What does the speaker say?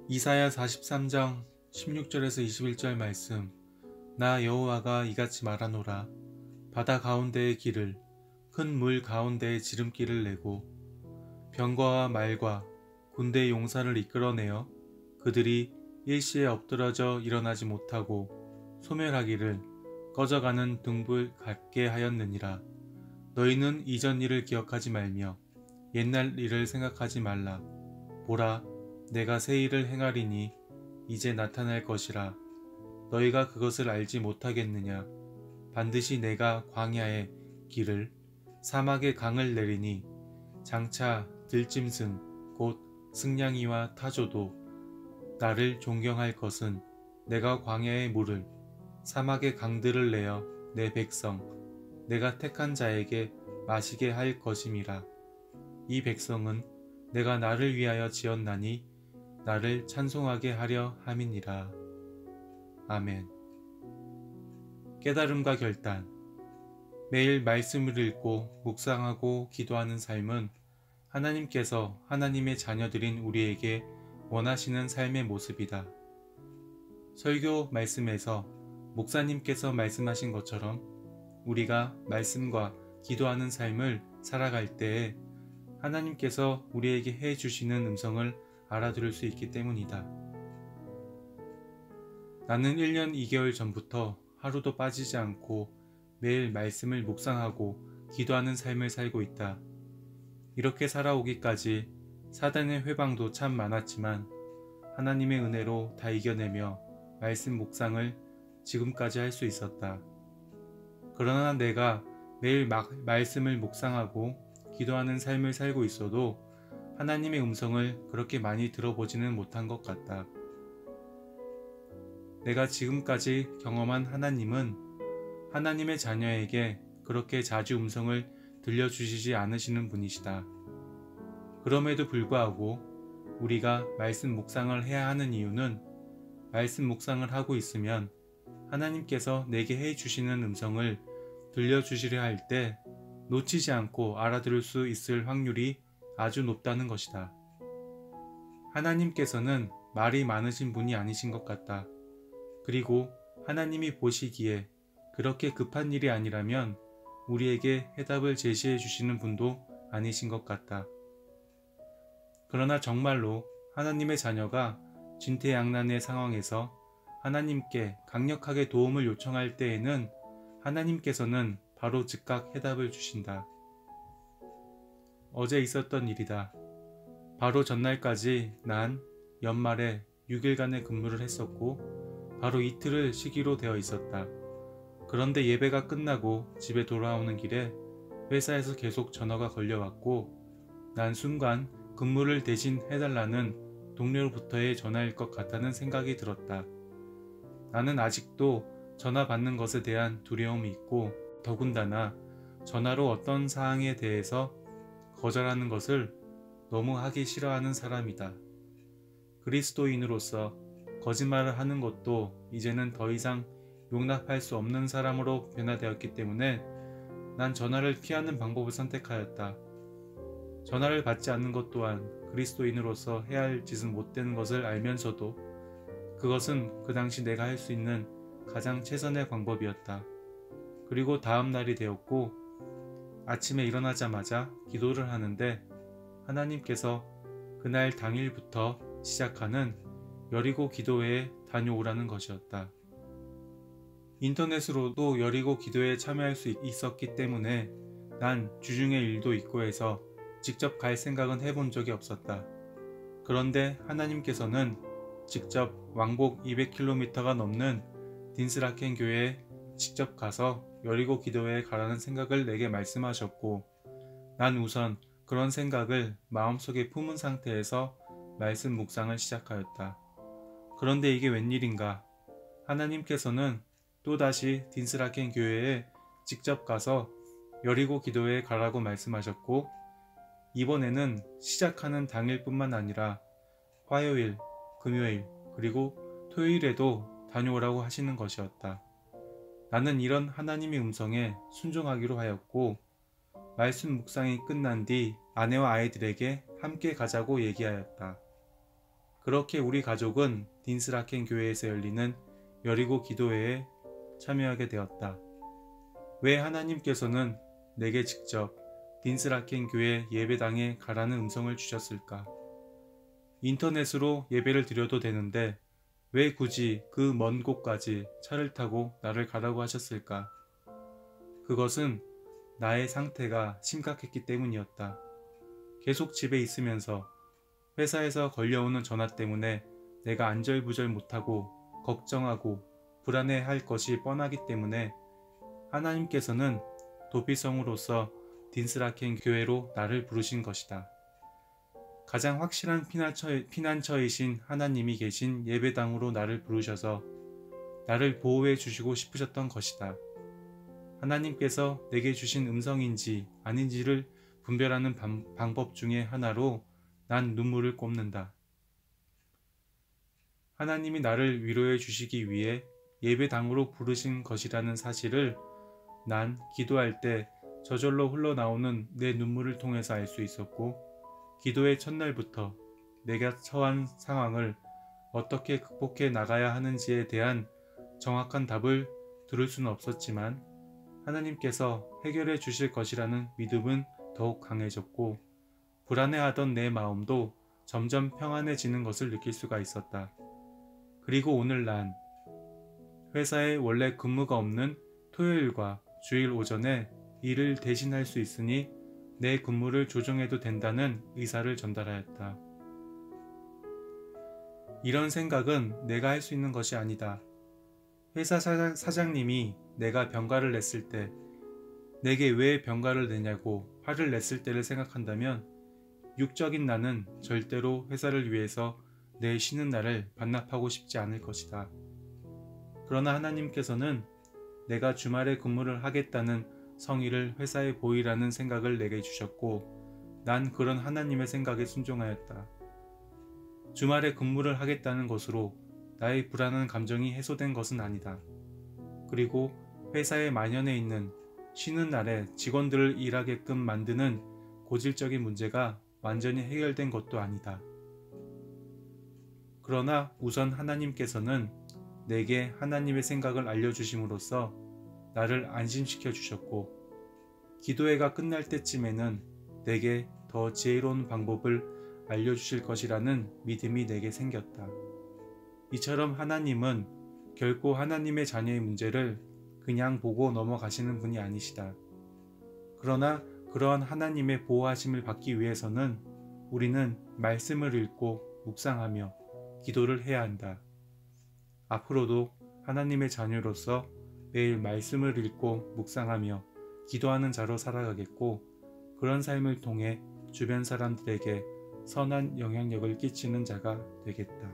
이사야 43장 16절에서 21절 말씀. 나 여호와가 이같이 말하노라. 바다 가운데의 길을, 큰 물 가운데의 지름길을 내고 병거와 말과 군대의 용사를 이끌어내어 그들이 일시에 엎드러져 일어나지 못하고 소멸하기를 꺼져가는 등불 같게 하였느니라. 너희는 이전 일을 기억하지 말며 옛날 일을 생각하지 말라. 보라, 내가 새 일을 행하리니 이제 나타날 것이라. 너희가 그것을 알지 못하겠느냐. 반드시 내가 광야의 길을 사막의 강을 내리니 장차 들짐승 곧 승냥이와 타조도 나를 존경할 것은 내가 광야의 물을 사막의 강들을 내어 내 백성 내가 택한 자에게 마시게 할 것임이라. 이 백성은 내가 나를 위하여 지었나니 나를 찬송하게 하려 함이니라. 아멘. 깨달음과 결단. 매일 말씀을 읽고 묵상하고 기도하는 삶은 하나님께서 하나님의 자녀들인 우리에게 원하시는 삶의 모습이다. 설교 말씀에서 목사님께서 말씀하신 것처럼 우리가 말씀과 기도하는 삶을 살아갈 때에 하나님께서 우리에게 해주시는 음성을 알아들을 수 있기 때문이다. 나는 1년 2개월 전부터 하루도 빠지지 않고 매일 말씀을 묵상하고 기도하는 삶을 살고 있다. 이렇게 살아오기까지 사단의 회방도 참 많았지만 하나님의 은혜로 다 이겨내며 말씀 묵상을 지금까지 할 수 있었다. 그러나 내가 매일 말씀을 묵상하고 기도하는 삶을 살고 있어도 하나님의 음성을 그렇게 많이 들어보지는 못한 것 같다. 내가 지금까지 경험한 하나님은 하나님의 자녀에게 그렇게 자주 음성을 들려주시지 않으시는 분이시다. 그럼에도 불구하고 우리가 말씀 묵상을 해야 하는 이유는 말씀 묵상을 하고 있으면 하나님께서 내게 해주시는 음성을 들려주시려 할 때 놓치지 않고 알아들을 수 있을 확률이 아주 높다는 것이다. 하나님께서는 말이 많으신 분이 아니신 것 같다. 그리고 하나님이 보시기에 그렇게 급한 일이 아니라면 우리에게 해답을 제시해 주시는 분도 아니신 것 같다. 그러나 정말로 하나님의 자녀가 진퇴양난의 상황에서 하나님께 강력하게 도움을 요청할 때에는 하나님께서는 바로 즉각 해답을 주신다. 어제 있었던 일이다. 바로 전날까지 난 연말에 6일간의 근무를 했었고 바로 이틀을 쉬기로 되어 있었다. 그런데 예배가 끝나고 집에 돌아오는 길에 회사에서 계속 전화가 걸려왔고 난 순간 근무를 대신 해달라는 동료로부터의 전화일 것 같다는 생각이 들었다. 나는 아직도 전화 받는 것에 대한 두려움이 있고 더군다나 전화로 어떤 사항에 대해서 거절하는 것을 너무 하기 싫어하는 사람이다. 그리스도인으로서 거짓말을 하는 것도 이제는 더 이상 용납할 수 없는 사람으로 변화되었기 때문에 난 전화를 피하는 방법을 선택하였다. 전화를 받지 않는 것 또한 그리스도인으로서 해야 할 짓은 못되는 것을 알면서도 그것은 그 당시 내가 할 수 있는 가장 최선의 방법이었다. 그리고 다음 날이 되었고 아침에 일어나자마자 기도를 하는데 하나님께서 그날 당일부터 시작하는 여리고 기도회에 다녀오라는 것이었다. 인터넷으로도 여리고 기도회에 참여할 수 있었기 때문에 난 주중에 일도 있고 해서 직접 갈 생각은 해본 적이 없었다. 그런데 하나님께서는 직접 왕복 200km가 넘는 딘스라켄 교회에 직접 가서 여리고 기도회에 가라는 생각을 내게 말씀하셨고 난 우선 그런 생각을 마음속에 품은 상태에서 말씀 묵상을 시작하였다. 그런데 이게 웬일인가? 하나님께서는 또다시 딘스라켄 교회에 직접 가서 여리고 기도회에 가라고 말씀하셨고 이번에는 시작하는 당일뿐만 아니라 화요일, 금요일, 그리고 토요일에도 다녀오라고 하시는 것이었다. 나는 이런 하나님의 음성에 순종하기로 하였고 말씀 묵상이 끝난 뒤 아내와 아이들에게 함께 가자고 얘기하였다. 그렇게 우리 가족은 딘스라켄 교회에서 열리는 여리고 기도회에 참여하게 되었다. 왜 하나님께서는 내게 직접 딘스라켄 교회 예배당에 가라는 음성을 주셨을까? 인터넷으로 예배를 드려도 되는데 왜 굳이 그 먼 곳까지 차를 타고 나를 가라고 하셨을까? 그것은 나의 상태가 심각했기 때문이었다. 계속 집에 있으면서 회사에서 걸려오는 전화 때문에 내가 안절부절 못하고 걱정하고 불안해할 것이 뻔하기 때문에 하나님께서는 도피성으로서 딘스라켄 교회로 나를 부르신 것이다. 가장 확실한 피난처이신 하나님이 계신 예배당으로 나를 부르셔서 나를 보호해 주시고 싶으셨던 것이다. 하나님께서 내게 주신 음성인지 아닌지를 분별하는 방법 중에 하나로 난 눈물을 꼽는다. 하나님이 나를 위로해 주시기 위해 예배당으로 부르신 것이라는 사실을 난 기도할 때 저절로 흘러나오는 내 눈물을 통해서 알 수 있었고, 기도의 첫날부터 내가 처한 상황을 어떻게 극복해 나가야 하는지에 대한 정확한 답을 들을 수는 없었지만 하나님께서 해결해 주실 것이라는 믿음은 더욱 강해졌고, 불안해하던 내 마음도 점점 평안해지는 것을 느낄 수가 있었다. 그리고 오늘 난 회사에 원래 근무가 없는 토요일과 주일 오전에 일을 대신할 수 있으니 내 근무를 조정해도 된다는 의사를 전달하였다. 이런 생각은 내가 할 수 있는 것이 아니다. 회사 사장님이 내가 병가를 냈을 때 내게 왜 병가를 내냐고 화를 냈을 때를 생각한다면 육적인 나는 절대로 회사를 위해서 내 쉬는 날을 반납하고 싶지 않을 것이다. 그러나 하나님께서는 내가 주말에 근무를 하겠다는 성의를 회사에 보이라는 생각을 내게 주셨고, 난 그런 하나님의 생각에 순종하였다. 주말에 근무를 하겠다는 것으로 나의 불안한 감정이 해소된 것은 아니다. 그리고 회사에 만연해 있는 쉬는 날에 직원들을 일하게끔 만드는 고질적인 문제가 완전히 해결된 것도 아니다. 그러나 우선 하나님께서는 내게 하나님의 생각을 알려주심으로써 나를 안심시켜 주셨고, 기도회가 끝날 때쯤에는 내게 더 지혜로운 방법을 알려주실 것이라는 믿음이 내게 생겼다. 이처럼 하나님은 결코 하나님의 자녀의 문제를 그냥 보고 넘어가시는 분이 아니시다. 그러나 그러한 하나님의 보호하심을 받기 위해서는 우리는 말씀을 읽고 묵상하며 기도를 해야 한다. 앞으로도 하나님의 자녀로서 매일 말씀을 읽고 묵상하며 기도하는 자로 살아가겠고, 그런 삶을 통해 주변 사람들에게 선한 영향력을 끼치는 자가 되겠다.